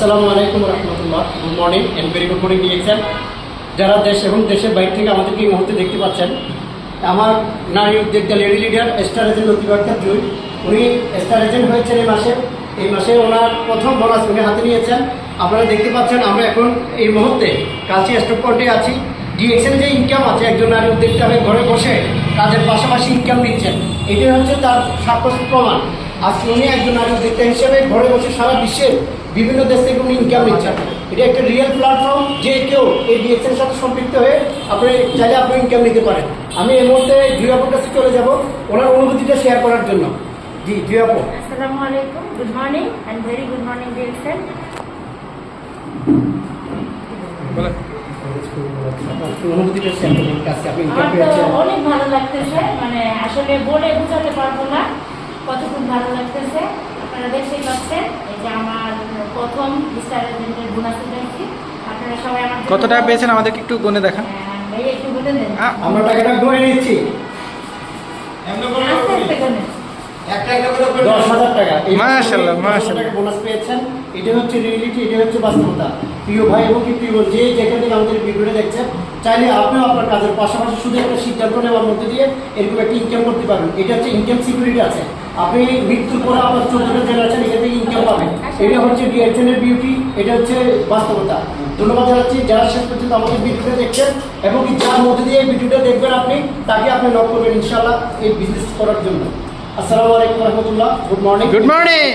আসসালামু আলাইকুম রহমতুল্লাহ। Good morning and very good morning DXN. যারা দেশ এবং দেশের বাইরে থেকে আমাদেরকে এই মুহূর্তে দেখতে পাচ্ছেন, আমার নারী উদ্যোক্তা লেডি লিডার স্টার এজেন্ট লতিফা আক্তার জুই, উনি স্টার এজেন্ট হয়েছেন এই মাসে ওনার প্রথম বোনাস উনি হাতে নিয়েছেন। আপনারা দেখতে পাচ্ছেন আমরা এখন এই মুহূর্তে কালচি স্টক পয়েন্টে আছি। ডিএক্সএন যে ইনকাম আছে, একজন নারী উদ্যোক্তা হয়ে ঘরে বসে কাজের পাশাপাশি ইনকাম নিচ্ছেন, এটাই হচ্ছে তার সাক্ষ্য প্রমাণ। আজকে উনি একজন নারী উদ্যোক্তা হিসেবে ঘরে বসে সারা বিশ্বের বিভিন্ন দেশ থেকে উনি ইনকাম নিচ্ছেন। এটা একটা রিয়েল প্ল্যাটফর্ম, যে কেউ এই ডিএক্সএন সাথে সম্পৃক্ত হয়ে আপনি চাইলে আপনি ইনকাম নিতে পারেন। আমি এই মুহূর্তে জুই আপুর কাছে চলে যাব ওনার অনুভূতিটা শেয়ার করার জন্য। জি জুই আপু। আসসালামু আলাইকুম, good morning and very good morning DXN. অনুভূতিটা শেয়ার করুন, কাছে আপনি ইনকাম আমার তো পেয়েছেন। অনেক ভালো লাগতেছে, মানে আসলে বলে বোঝাতে পারবো না কতটুকু ভালো লাগতেছে। আপনারা দেখতেই পাচ্ছেন, এই যে আমার প্রথম স্টার এজেন্টের বোনাস পেয়েছি। আপনারা সবাই আমার কত টাকা পেয়েছেন আমাদেরকে একটু গুনে দেখান। ভাই একটু বলে দেন। আমরা টাকাটা গড়ে নিচ্ছি আস্তে আস্তে গুনেন। 10,000 টাকা। মাশাআল্লাহ, মাশাআল্লাহ। বোনাস পেয়েছেন। এটা হচ্ছে রিয়েলিটি, এটা হচ্ছে বাস্তবতা। প্রিয় ভাই এবং কি প্রিয় বোন, যে যেখান থেকে আমাদের ভিডিওটা দেখছেন, চাইলে আপনিও আপনার কাজের পাশাপাশি শুধু একটা সিদ্ধান্ত নেওয়ার মধ্যে দিয়ে এরকম একটা ইনকাম করতে পারবেন। এটা হচ্ছে ইনকাম সিকিউরিটি আছে। আপনি মৃত্যুর পরে আপনার 14টা জেনারেশন এখান থেকে ইনকাম পাবেন। এটা হচ্ছে ডিএক্সএনের বিউটি, এটা হচ্ছে বাস্তবতা। ধন্যবাদ জানাচ্ছি যারা শেষ পর্যন্ত আমাদের ভিডিওটা দেখছেন, এবং কি যার মধ্যে দিয়ে এই ভিডিওটা দেখবেন আপনি, তাকে আপনি নক করবেন ইনশাআল্লাহ এই বিজনেস করার জন্য। আসসালামু আলাইকুম রহমতুল্লাহ। Good morning. Good morning.